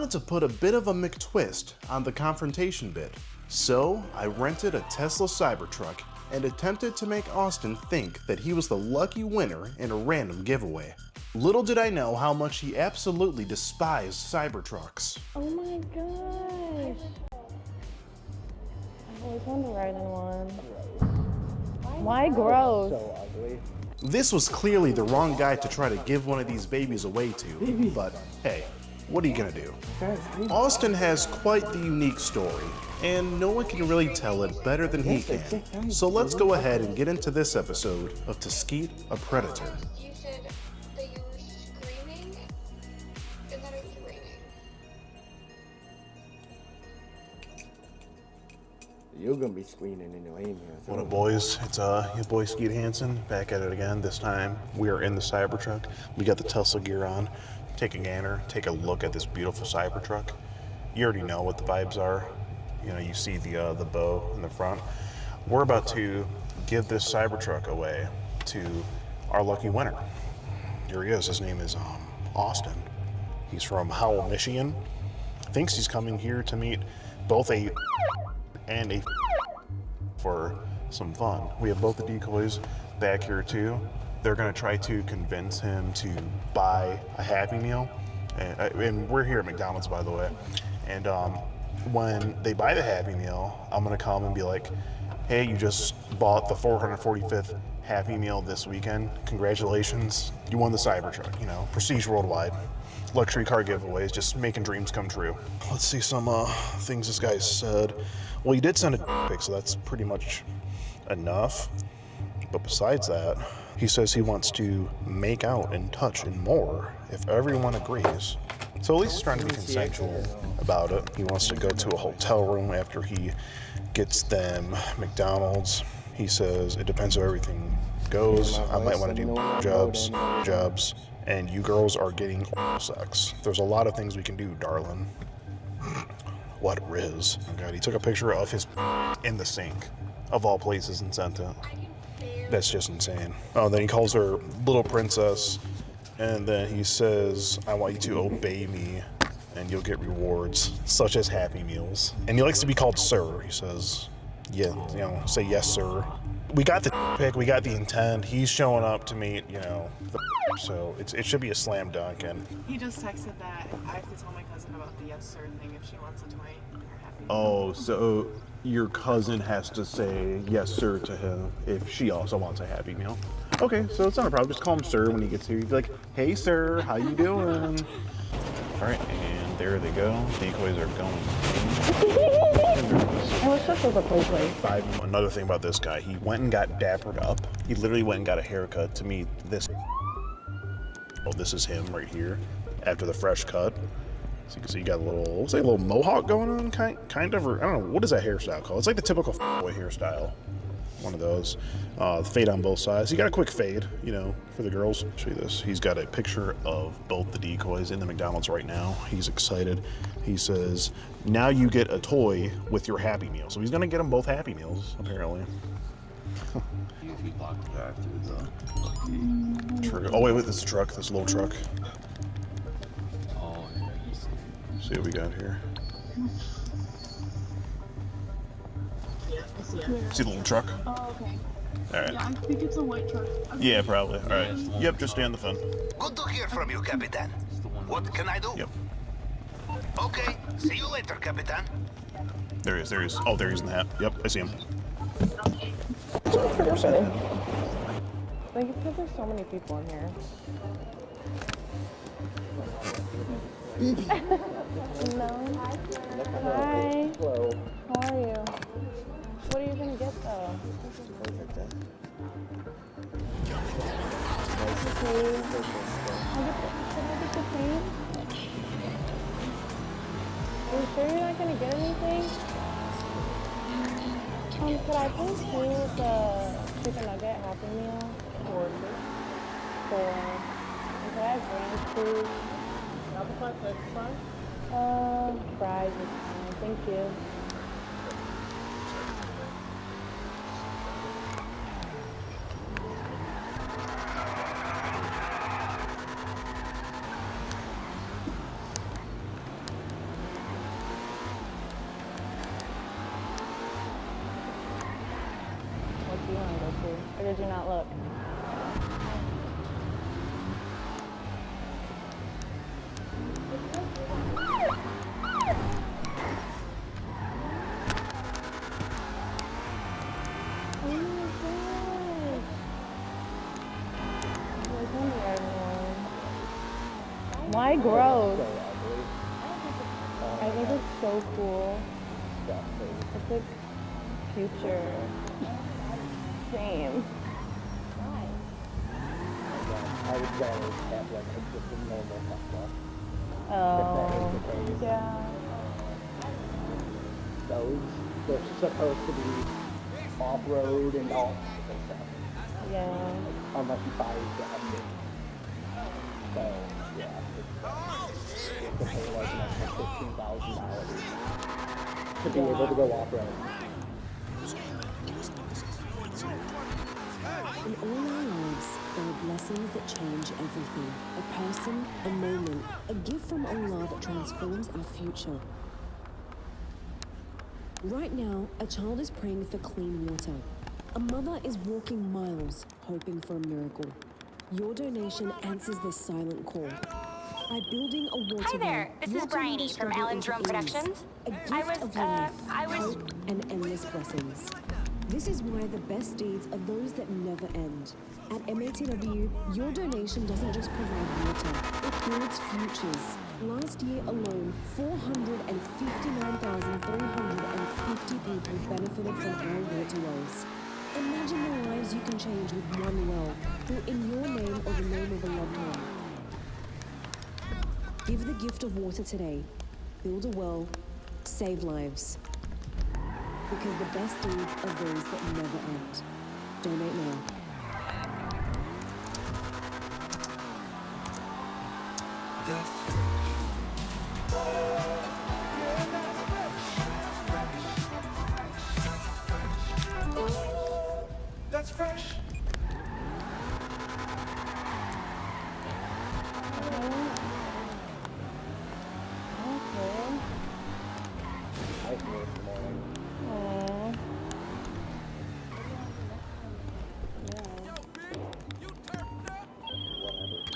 wanted to put a bit of a McTwist on the confrontation bit. So I rented a Tesla Cybertruck and attempted to make Austin think that he was the lucky winner in a random giveaway. Little did I know how much he absolutely despised Cybertrucks. Oh my gosh. I always wanted to ride in one. Why gross? So ugly. This was clearly the wrong guy to try to give one of these babies away to, but hey, what are you gonna do? Austin has quite the unique story, and no one can really tell it better than he can. So let's go ahead and get into this episode of To Skeet a Predator. You said that you were screaming and that it was raining. You're gonna be screaming in the lane here. What up, boys? It's your boy Skeet Hansen back at it again. This time we are in the Cybertruck. We got the Tesla gear on. Take a gander, take a look at this beautiful Cybertruck. You already know what the vibes are. You know, you see the bow in the front. We're about to give this Cybertruck away to our lucky winner. Here he is. His name is Austin. He's from Howell, Michigan. Thinks he's coming here to meet both a and a for some fun. We have both the decoys back here too. They're gonna try to convince him to buy a Happy Meal. And we're here at McDonald's, by the way. And when they buy the Happy Meal, I'm gonna come and be like, hey, you just bought the 445th Happy Meal this weekend. Congratulations, you won the Cybertruck, you know, prestige worldwide. Luxury car giveaways, just making dreams come true. Let's see some things this guy said. Well, he did send a pic, so that's pretty much enough. But besides that, he says he wants to make out and touch and more if everyone agrees. So at least he's trying to be consensual about it. He wants to go to a hotel room after he gets them McDonald's. He says it depends how everything goes. I might want to do jobs, and you girls are getting sex. There's a lot of things we can do, darling. What riz. Oh God, he took a picture of his in the sink, of all places, and sent it. That's just insane. Oh, then he calls her little princess, and then he says, I want you to obey me, and you'll get rewards, such as Happy Meals. And he likes to be called sir. He says, yeah, you know, say yes, sir. We got the pick, we got the intent. He's showing up to meet, you know, so it should be a slam dunk. And he just texted that I have to tell my cousin about the yes sir thing if she wants a toy or Happy Meal. oh, so your cousin has to say yes, sir, to him if she also wants a Happy Meal. Okay, so it's not a problem. Just call him sir when he gets here. You'd be like, hey, sir, how you doing? All right, and there they go. Decoys are going. I wish this was a play place. Another thing about this guy, he went and got dappered up. He literally went and got a haircut to meet this. Oh, this is him right here after the fresh cut. So you can see you got a little, looks like a little mohawk going on, kind of, or I don't know, what is that hairstyle called? It's like the typical boy hairstyle. One of those. Fade on both sides. He got a quick fade, you know, for the girls. Show you this. He's got a picture of both the decoys in the McDonald's right now. He's excited. He says, now you get a toy with your Happy Meal. So he's going to get them both Happy Meals, apparently. Oh, wait, this is a truck. This little truck. See what we got here. See the little truck? Oh, okay. All right. Yeah, I think it's a white truck. Yeah, probably. All right. Yep, just stay on the phone. Good to hear from you, Capitan. What can I do? Yep. Okay, see you later, Capitan. There he is. There he is. Oh, there he is in the hat. Yep, I see him. Like, it's because there's so many people in here. No. Hi. Hello. How are you? What are you gonna get though? Okay. Can I get the same? Are you sure you're not gonna get anything? Could I please do the chicken nugget Happy Meal? Or could I have ranch, please? Fries is fine. Thank you. do not look. Oh my gosh. Where's one the other one? Why gross? I think it's so cool. It's like future. Same. I would rather have like just a normal Tesla. Oh, If that is the case. yeah. Those, they're supposed to be off-road and all that stuff. Yeah. Unless you buy the update. So, yeah, you have to pay like an extra $15,000 to be able to go off-road. In all our lives, there are blessings that change everything. A person, a moment, a gift from Allah that transforms our future. Right now, a child is praying for clean water. A mother is walking miles, hoping for a miracle. Your donation answers this silent call. By building a water Hi there, well, this your is Bryony community from struggle Allen's into Room ease. Productions. A gift I was, of life, I was- hope, and endless blessings. This is why the best deeds are those that never end. At MATW, your donation doesn't just provide water, it builds futures. Last year alone, 459,350 people benefited from our water wells. Imagine the lives you can change with one well, built in your name or the name of a loved one. Give the gift of water today. Build a well, save lives. Because the best deeds are those that never end. Donate now. That's fresh. Okay. I think this morning. Aw.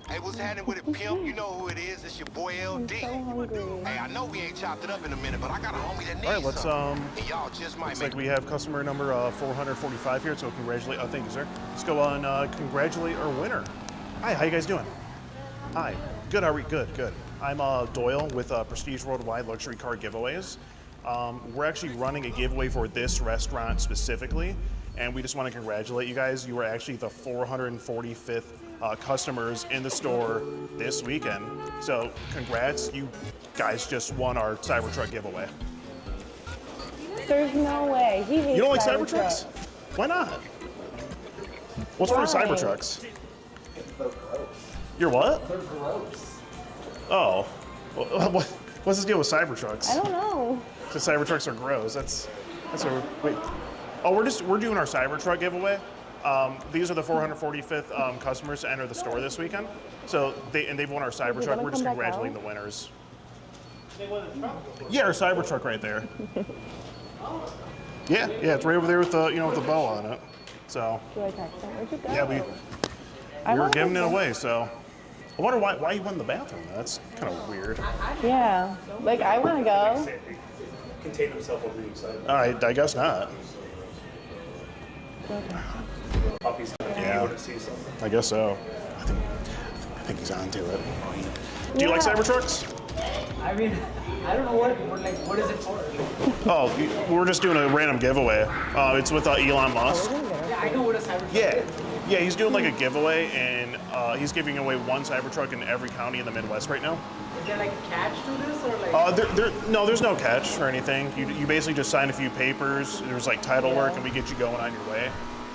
Hey, what's happening with it, pimp? You know who it is. It's your boy LD. I'm so hungry. Hey, I know we ain't chopped it up in a minute, but I got a homie that needs All right, let's some. And y'all just might looks make like we have customer number 445 here. So congratulate. Oh, thank you, sir. Let's go on. Congratulate our winner. Hi, how you guys doing? Hi. Good. Are we good? Good. I'm Doyle with Prestige Worldwide Luxury Car Giveaways. We're actually running a giveaway for this restaurant specifically, and we just want to congratulate you guys. You were actually the 445th customers in the store this weekend. So congrats, you guys just won our Cybertruck giveaway. There's no way. He hates You don't like Cybertruck. Cybertrucks? Why not? What's wrong with Why? Cybertrucks? They're gross. You're what? They're gross. Oh. What's this deal with Cybertrucks? I don't know. The Cybertrucks are gross. That's what wait. Oh, we're doing our Cybertruck giveaway. These are the 445th customers to enter the store this weekend. So they've won our Cybertruck. gonna We're just come back congratulating out? the winners. Yeah, our Cybertruck right there. Yeah, it's right over there with the with the bow on it. So Do I text him? Where'd you go? yeah, we I were wanna giving it go- away. So I wonder why you went in the bathroom. That's kind of weird. Yeah. Like, I want to go. Contain himself while being excited. All right, I guess not. Puppy's Yeah. to see something. I guess so. I think he's onto it. Do you like Yeah. Cybertrucks? I mean, I don't know what is it for? Oh, we're just doing a random giveaway. It's with Elon Musk. Yeah, I know what a Cybertruck is. Yeah, he's doing like a giveaway, and he's giving away one Cybertruck in every county in the Midwest right now. Is there like a catch to this or like? No, there's no catch or anything. You basically just sign a few papers. There's like title work, and we get you going on your way.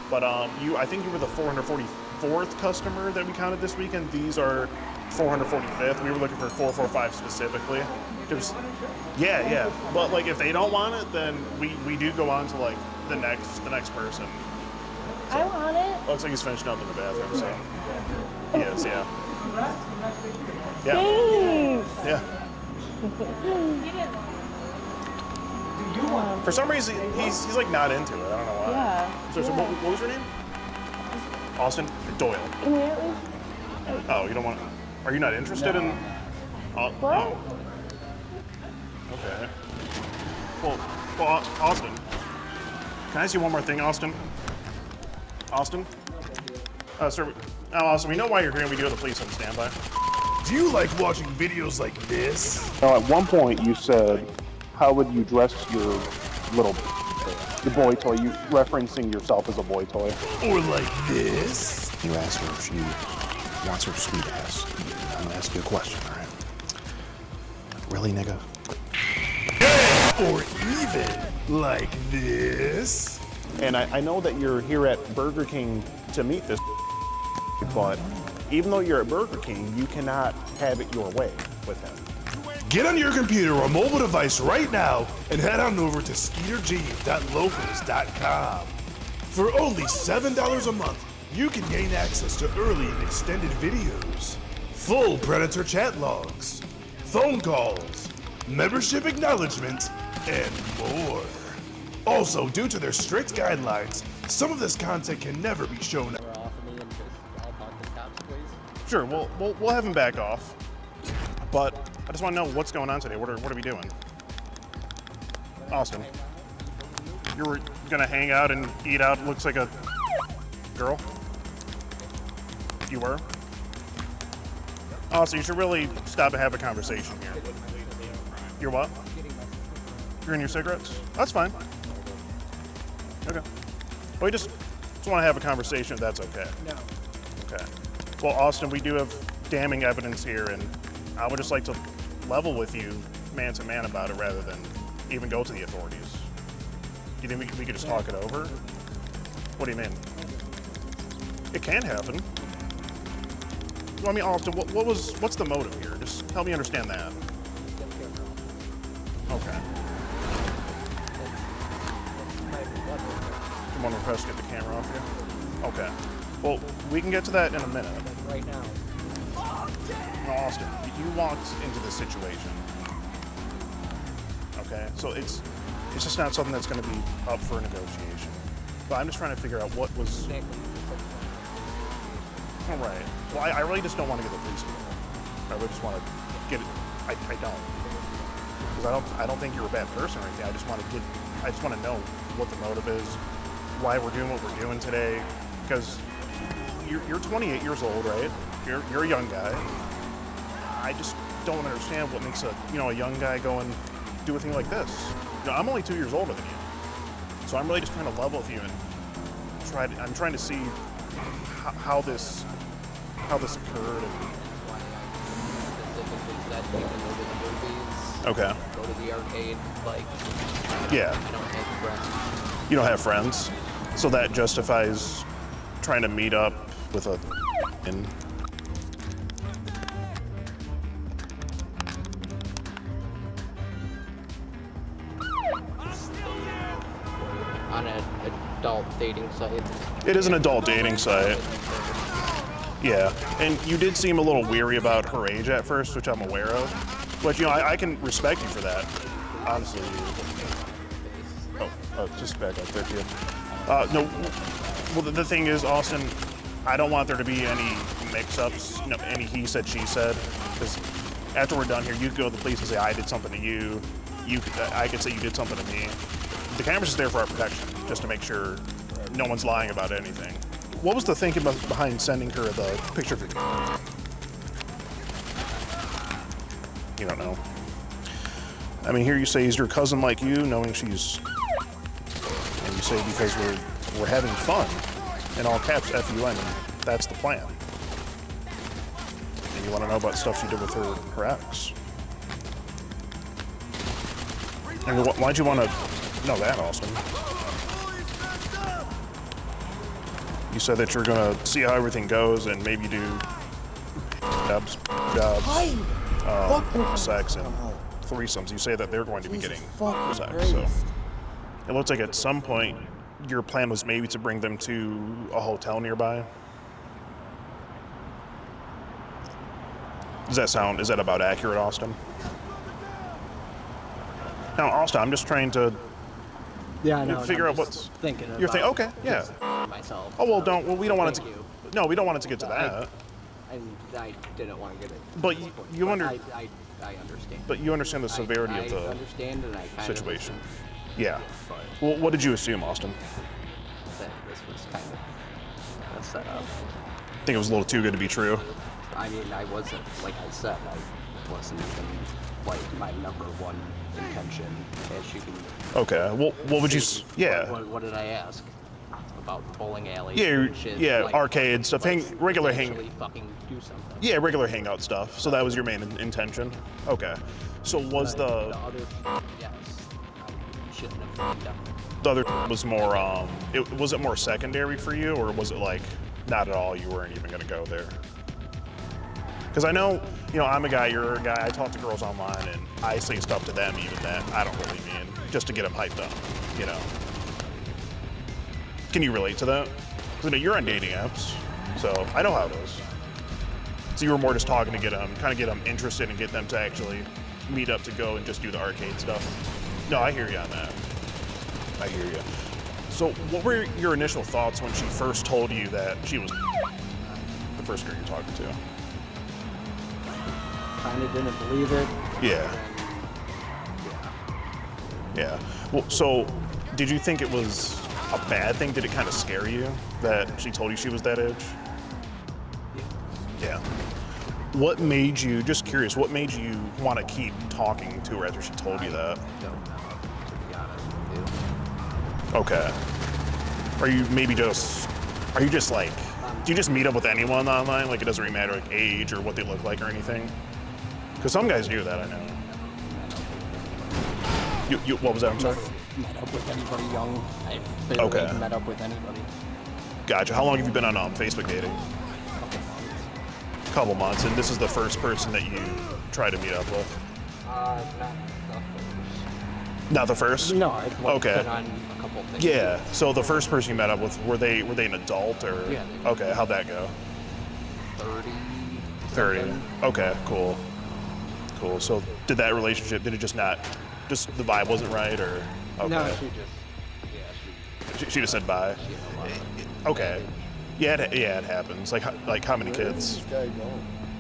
But I think you were the 444th customer that we counted this weekend. These are 445th. We were looking for 445 specifically. Yeah. But like if they don't want it, then we do go on to like the next person. I want it. Looks like he's finishing up in the bathroom, so he is, yeah. Yeah. Thanks. Yeah. For some reason, he's like not into it. I don't know why. Yeah. So Yeah. what was your name? Austin? Doyle. Can you at least? Oh, you don't want. Are you not interested in? What? Oh. Okay. Well, Austin. Can I ask you one more thing, Austin? Austin? Sir. Oh, Austin, we know why you're here and we do have the police on standby. Do you like watching videos like this? Now, at one point you said, how would you dress your boy toy? You referencing yourself as a boy toy. Or like this? You asked her if she wants her sweet ass. I'm gonna ask you a question, all right? Really, nigga? Or even like this? And I know that you're here at Burger King to meet this, but even though you're at Burger King, you cannot have it your way with him. Get on your computer or mobile device right now and head on over to skeeterg.locals.com. For only $7 a month, you can gain access to early and extended videos, full Predator chat logs, phone calls, membership acknowledgement, and more. Also, due to their strict guidelines, some of this content can never be shown. Sure, we'll have him back off. But I just want to know what's going on today. What are we doing? Austin, you were gonna hang out and eat out. Looks like a girl. You were. Austin, you should really stop and have a conversation here. You're what? You're in your cigarettes? That's fine. Okay. Well, we just want to have a conversation if that's okay. No. Okay. Well, Austin, we do have damning evidence here, and I would just like to level with you man to man about it rather than even go to the authorities. Do you think we could just talk it over? What do you mean? It can happen. Well, I mean, Austin, what's the motive here? Just help me understand that. Okay. Come on, request to get the camera off you. Okay. Well, we can get to that in a minute. Right now. No, Austin, you walked into this situation. Okay, so it's just not something that's going to be up for negotiation. But I'm just trying to figure out what was. All right. Well, I really just don't want to get the police involved. I really just want to get it. I don't. Because I don't think you're a bad person or anything. I just want to know what the motive is, why we're doing what we're doing today. Because you're 28 years old, right? You're a young guy. I just don't understand what makes a young guy go and do a thing like this. I'm only 2 years older than you, so I'm really just trying to level with you and I'm trying to see how this occurred. Okay. Go to the arcade, like. Yeah. I don't have friends. You don't have friends, so that justifies trying to meet up with a. On an adult dating site. It is an adult dating site. Yeah, and you did seem a little weary about her age at first, which I'm aware of. But I can respect you for that. Honestly. Oh, just back up there, kid. No. Well, the thing is, Austin, I don't want there to be any mix-ups, any he said, she said. Because after we're done here, you could go to the police and say, I did something to you. I could say you did something to me. The camera's just there for our protection, just to make sure no one's lying about anything. What was the thinking behind sending her the picture of your car? You don't know. I mean, here you say he's your cousin like you, knowing she's... And you say because we're having fun. In all caps, F-U-N, and that's the plan. And you want to know about stuff she did with her ex. I mean, why'd you want to know that, Austin? You said that you're going to see how everything goes and maybe do jobs, sex, and threesomes. You say that they're going to be getting sex. So it looks like at some point your plan was maybe to bring them to a hotel nearby. Is that about accurate, Austin? Now, Austin, I'm just trying to Yeah, I know. figure out what's thinking. You're thinking, okay, yeah. Myself. Oh well, we don't want it to. No, we don't want it to get to that. I didn't want to get it. But you I understand. But you understand the severity of the understand and I kind situation. Of Yeah. Well, what did you assume, Austin? that this was kind of a setup. I think it was a little too good to be true. I mean, I wasn't, like I said, I wasn't even, like, my number one intention, as you can... Okay. Well, what would you? Yeah. What did I ask? About bowling alley? Yeah. Shit, Yeah. like, Arcade stuff. Regular actually fucking do something. Yeah, regular hangout stuff. So that was your main intention. Okay. So was The the other... Yes. I shouldn't have done it. the other was more was it more secondary for you, or was it like not at all? You weren't even gonna go there. Because I know, I'm a guy, you're a guy. I talk to girls online, and I say stuff to them even that I don't really mean, just to get them hyped up. Can you relate to that? Because you're on dating apps, so I know how it is. So you were more just talking to get them interested and get them to actually meet up to go and just do the arcade stuff. No, I hear you on that. I hear you. So what were your initial thoughts when she first told you that she was the first girl you're talking to? Kind of didn't believe it. Yeah. Yeah. Well, so did you think it was a bad thing? Did it kind of scare you that she told you she was that age? Yeah. What made you, just curious, what made you want to keep talking to her after she told you that? I don't know, to be honest with you. Okay. Are you just like, do you just meet up with anyone online? Like it doesn't really matter like age or what they look like or anything? Because some guys do that, I know. What was that? I'm sorry. Met up with anybody young. I've barely Okay. met up with anybody. Gotcha. How long have you been on Facebook dating? Couple months, and this is the first person that you try to meet up with? Not the first? No, I've Okay. been on a couple things. Yeah. So the first person you met up with, were they an adult or? Yeah. Okay. How'd that go? 30. 30. Okay. Cool. Cool. So did that relationship? Did it just the vibe wasn't right, or? Okay. No, she just. She just said bye. Okay. Yeah, it happens. Like how many kids?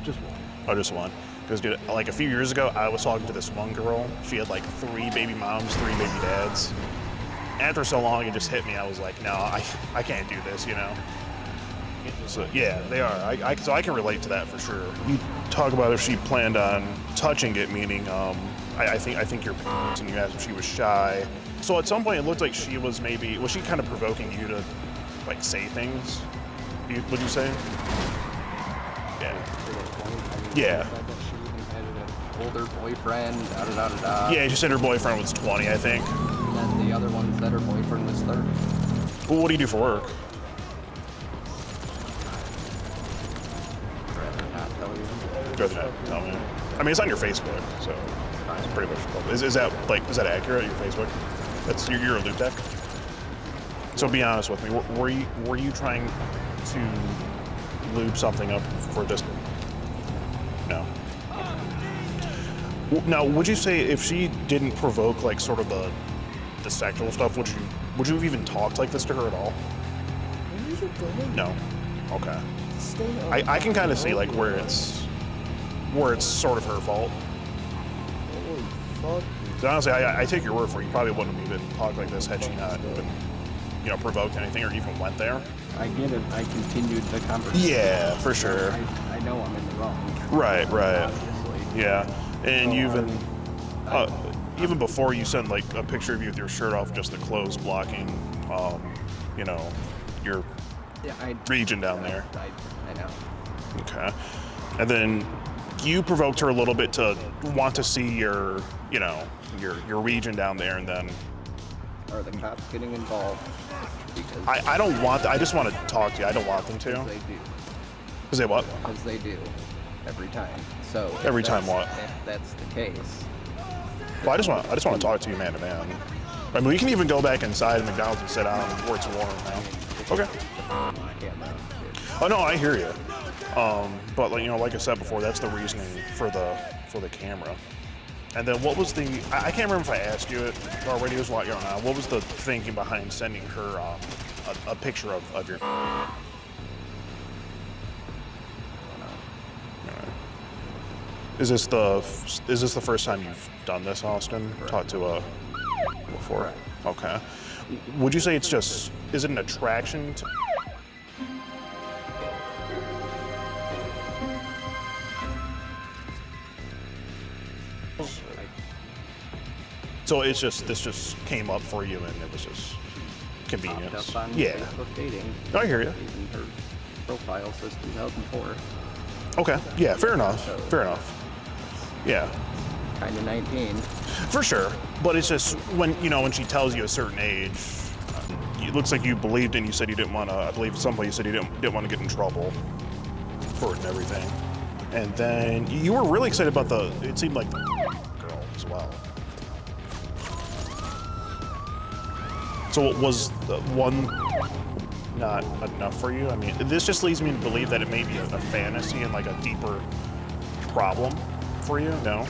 Just one. Oh, just one. Because dude, like a few years ago, I was talking to this one girl. She had like 3 baby moms, 3 baby dads. After so long, it just hit me. I was like, no, I can't do this, So yeah, they are. So I can relate to that for sure. You talk about if she planned on touching it, meaning I think you're and you asked if she was shy. So at some point, it looked like she was she kind of provoking you to like say things? Would you say? Yeah. Yeah. Older boyfriend, da da da da da. Yeah, she said her boyfriend was 20, I think. And then the other one said her boyfriend was 30. Well, what do you do for work? Rather not tell me. I mean, it's on your Facebook, so it's pretty much public. Is that accurate? Your Facebook? That's you're a loop deck. So be honest with me. Were you trying to lube something up for this? No. Now, would you say if she didn't provoke like sort of the sexual stuff, would you have even talked like this to her at all? No. Okay. I can kind of see like where it's sort of her fault. So honestly, I take your word for it. You probably wouldn't have even talked like this had she not even, provoked anything or even went there. I get it. I continued the conversation. Yeah, for sure. I know I'm in the wrong. Right. Obviously. Yeah, and even before you send like a picture of you with your shirt off, just the clothes blocking, your region down there. I know. Okay, and then you provoked her a little bit to want to see your region down there, and then. Are the cops getting involved? Because I don't want. I just want to talk to you. I don't want them to. they do. Because they what? Because they do. Every time. So. Every time what? If that's the case. Well, I just want to talk to you man to man. I mean, we can even go back inside of McDonald's and sit down where it's warm now. Okay. Oh no, I hear you. But like I said before, that's the reasoning for the camera. And then what was I can't remember if I asked you it already. Was what what was the thinking behind sending her a picture of your? Is this the first time you've done this, Austin? Talked to a before? Okay. Would you say it's just, is it an attraction to? So it's just, this just came up for you and it was just convenience. Popped up on Yeah. Facebook dating. I hear you. Even her profile says 2004. Okay. Yeah, fair enough. Fair enough. Yeah. Kind of 19. For sure. But it's just when, you know, when she tells you a certain age, it looks like you believed and you said you didn't want to, I believe at some point you said you didn't want to get in trouble for it and everything. And then you were really excited about it seemed like the girl as well. So was the one not enough for you? I mean, this just leads me to believe that it may be a fantasy and like a deeper problem for you, no?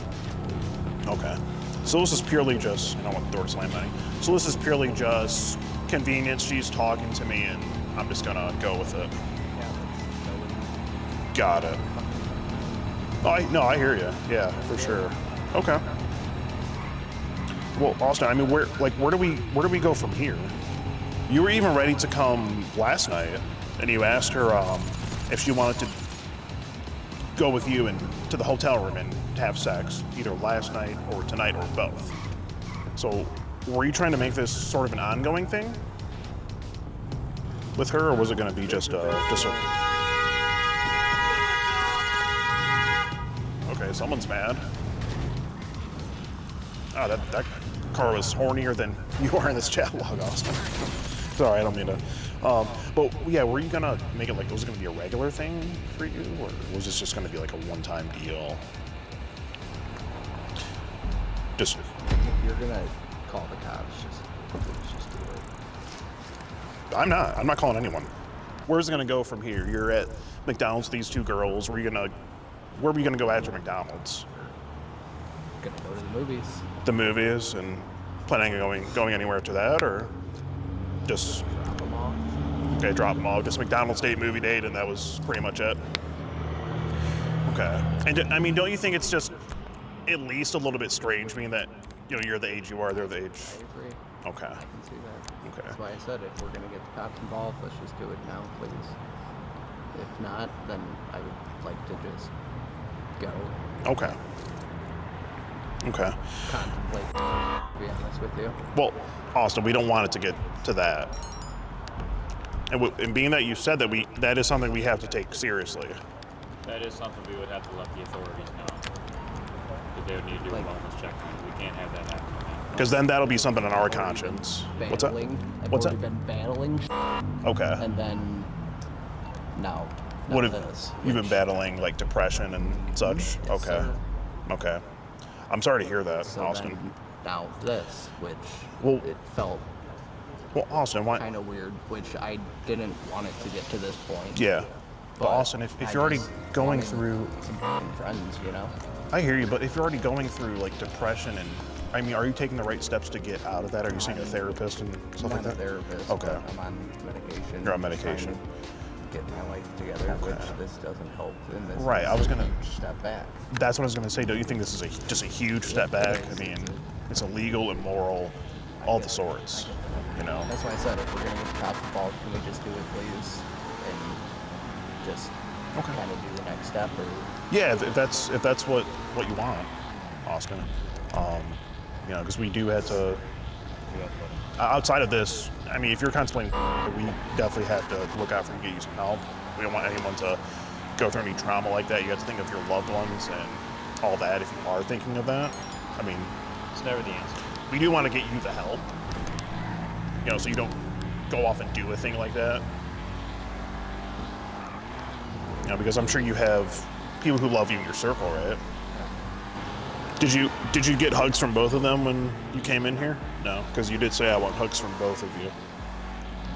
Okay. So this is purely just, I don't want the door to slam on you. So this is purely just convenience. She's talking to me and I'm just gonna go with it. Got it. No, I hear you. Yeah, for sure. Okay. Well, Austin, I mean, where do we go from here? You were even ready to come last night, and you asked her if she wanted to go with you and to the hotel room and have sex, either last night or tonight or both. So, were you trying to make this sort of an ongoing thing with her, or was it going to be just a? Okay, someone's mad. Oh, that car was hornier than you are in this chat log, Austin. Sorry, I don't mean to. But yeah, were you gonna make it like, was it gonna be a regular thing for you, or was this just gonna be like a one-time deal? Just. If you're gonna call the cops, just do it. I'm not calling anyone. Where's it gonna go from here? You're at McDonald's, these two girls. Where are we gonna go after McDonald's? Gonna go to the movies. The movies, and planning on going anywhere after that, or just Drop them off. okay, drop them off, just McDonald's date, movie date, and that was pretty much it. Okay, and I mean, don't you think it's just at least a little bit strange, being that you know you're the age you are, they're the age? I agree. Okay, I can see that. okay, That's why I said if we're gonna get the cops involved, let's just do it now, please. If not, then I would like to just go. okay, okay. Contemplate, to be honest with you. Well, Austin, we don't want it to get to that. And being that you said that that is something we have to take seriously. That is something we would have to let the authorities know. Because they would need to do a wellness check. We can't have that happen. Because then that'll be something on our conscience. What's that? I've What's already that? been battling Okay. and then now What have this. you've been battling, like depression and such? Yes, Okay. sir. Okay. I'm sorry to hear that, So Austin. then now this, which Well- it felt Well, Austin, why? kind of weird, which I didn't want it to get to this point. Yeah. But Austin, if I you're already just going wanted through, some fucking friends, you know. I hear you. But if you're already going through like depression and, I mean, are you taking the right steps to get out of that? Are you seeing a therapist and stuff I'm like not that? a therapist. Okay. But I'm on medication. You're on trying medication. to Get my life together, which this doesn't help. And this Right, is I was a gonna- huge step back. That's what I was going to say. Don't you think this is just a huge step back? I mean, it's illegal, immoral, all the sorts. You know. That's why I said if we're gonna get the cops involved, can we just do it, please, and just kind of do the next step, or Yeah, if that's what you want, Austin. You know, because we do have to. Outside of this, I mean, if you're contemplating, we definitely have to look out for you, get you some help. We don't want anyone to go through any trauma like that. You have to think of your loved ones and all that if you are thinking of that. I mean, It's never the answer. we do want to get you the help. You know, so you don't go off and do a thing like that. You know, because I'm sure you have people who love you in your circle, right? Did you get hugs from both of them when you came in here? No, because you did say I want hugs from both of you.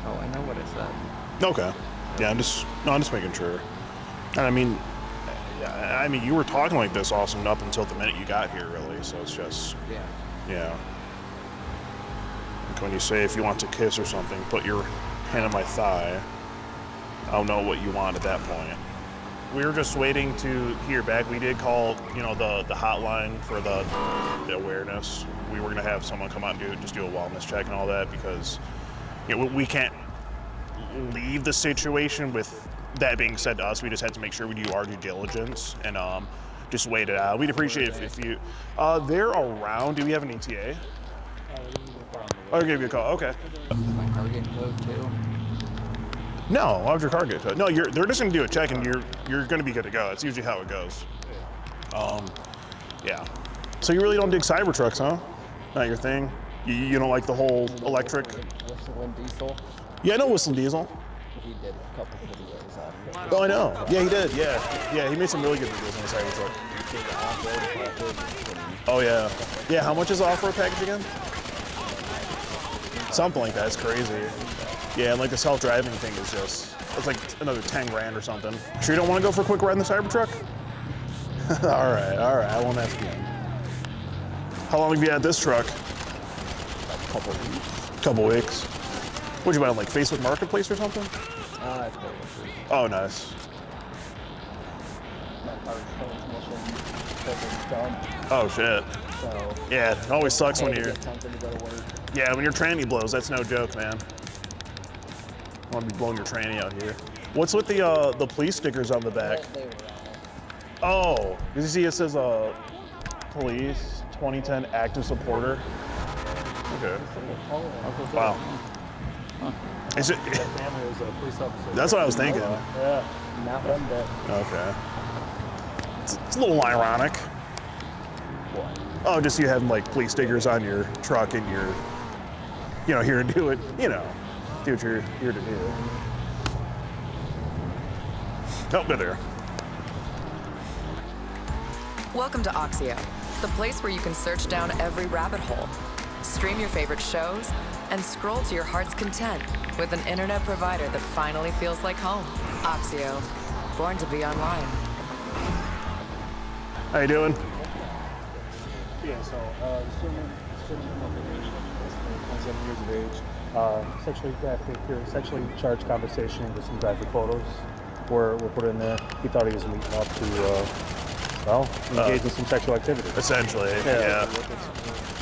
oh, I know what I said. Okay. Yeah, I'm just making sure. And I mean, you were talking like this, Austin, up until the minute you got here, really. So it's just, yeah. Like when you say if you want to kiss or something, put your hand on my thigh. I'll know what you want at that point. We were just waiting to hear back. We did call, you know, the hotline for the awareness. We were gonna have someone come out and do a wellness check and all that because, you know, we can't leave the situation with that being said to us. We just had to make sure we do our due diligence and just wait it out. We'd appreciate if you, they're around. Do we have an ETA? I'll give you a call. Okay. My car getting towed too. No, why would your car get towed? No, they're just gonna do a check and you're gonna be good to go. That's usually how it goes. Yeah. So you really don't dig Cybertrucks, huh? Not your thing? You don't like the whole electric? Whistling Diesel. Yeah, I know Whistling Diesel. He did a couple videos on it. Oh, I know. Yeah, he did. Yeah, he made some really good videos on the Cybertruck. Oh yeah. Yeah, how much is the off-road package again? Something like that. It's crazy. Yeah, and like the self-driving thing is just, it's like another 10 grand or something. Sure you don't want to go for a quick ride in the Cybertruck? all right, I won't ask you. How long have you had this truck? Couple weeks. What'd you buy on like Facebook Marketplace or something? It's pretty free. Oh, nice. My car's transmission because it's dumb. Oh shit. So Yeah, it always sucks when I had to you're, get something to go to work. yeah, when your tranny blows, that's no joke, man. I want to be blowing your tranny out here. What's with the police stickers on the back? They were Oh, did you see it says police 2010 active supporter? Okay. Wow. Is it? Family was a police officer. That's what I was thinking. Yeah. not one bit. Okay. It's a little ironic. Oh, just you having like police stickers on your truck and you're, you know, here to do it, you know, do what you're here to do. Oh, they're there. Welcome to Oxio, the place where you can search down every rabbit hole, stream your favorite shows, and scroll to your heart's content with an internet provider that finally feels like home. Oxio, born to be online. How you doing? Yeah, so the student of age, 27 years of age, sexually graphic or sexually charged conversation with some graphic photos were put in there. He thought he was meeting up to, engage in some sexual activity. Essentially, yeah.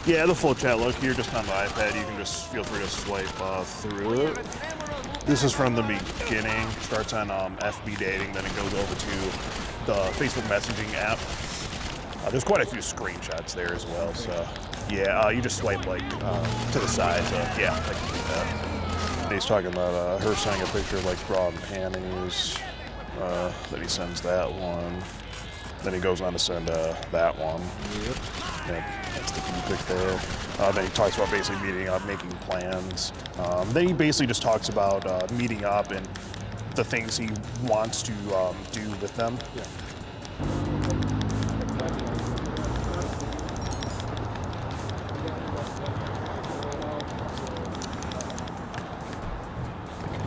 Yeah, the full chat look, you're just on the iPad, you can just feel free to swipe through it. This is from the beginning, starts on FB dating, then it goes over to the Facebook messaging app. There's quite a few screenshots there as well, so yeah, you just swipe like to the side, so yeah, I can do that. He's talking about her sending a picture of like bra and panties, then he sends that one. Then he goes on to send that one. Yep. That's the pic there. Then he talks about basically meeting up, making plans. Then he basically just talks about meeting up and the things he wants to do with them. Yeah.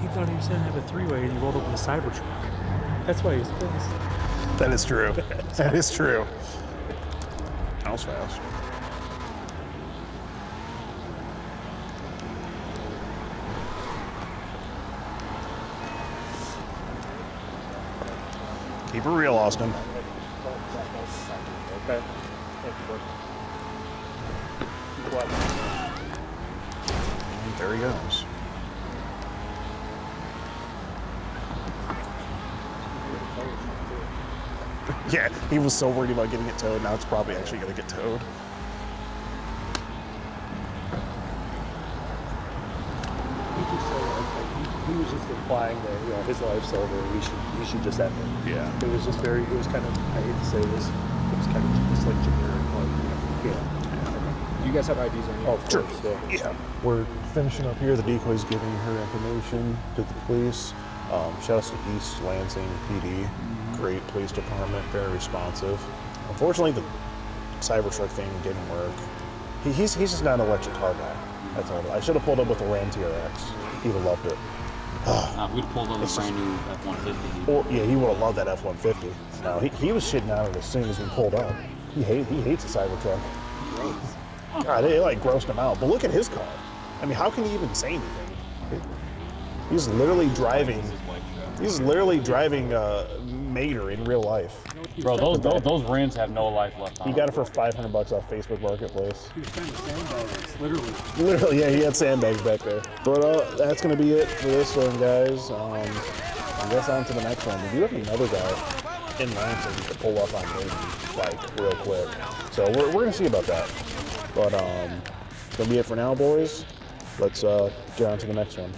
He thought he was going to have a three-way and he rolled up with a Cybertruck. That's why he's pissed. That is true. That is true. That was fast. Keep it real, Austin. Okay. And there he goes. Yeah, he was so worried about getting it towed. Now it's probably actually going to get towed. He was just implying that his life's over. He should just end it. Yeah. It was just very. It was kind of. I hate to say this. It was kind of just like generic. Like, yeah. You guys have IDs on you? Oh, sure. Yeah. We're finishing up here. The decoy's giving her information to the police. Shout out to East Lansing PD. Great police department, very responsive. Unfortunately, the Cybertruck thing didn't work. He's just not an electric car guy. That's all. I should have pulled up with a Ram TRX. He would have loved it. We'd pulled up a brand new F-150. Or, yeah, he would have loved that F-150. No, he was shitting on it as soon as we pulled up. He hates the Cybertruck. God, it like grossed him out. But look at his car. I mean, how can he even say anything? He's literally driving He's literally driving Mater in real life. Bro, those rims have no life left on He them. got it for $500 off Facebook Marketplace. He was trying to sandbag us, literally. Literally, yeah, he had sandbags back there. But that's gonna be it for this one, guys. I guess on to the next one. We do have another guy in Lansing to pull up on maybe, like, real quick. So we're gonna see about that. But it's gonna be it for now, boys. Let's get on to the next one.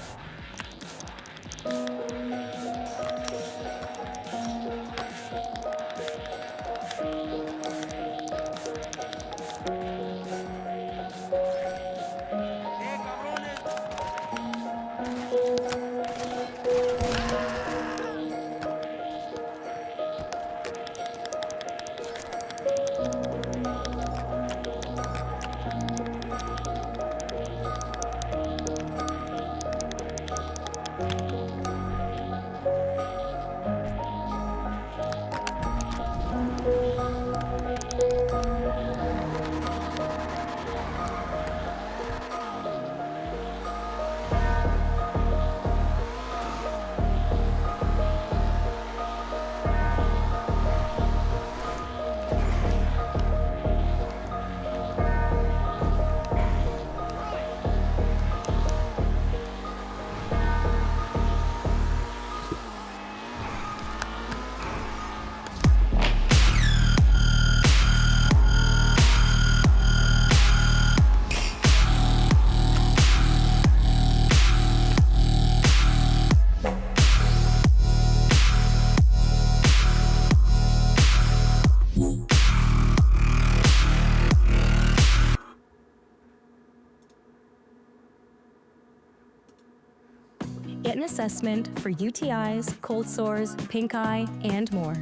Get an assessment for UTIs, cold sores, pink eye, and more.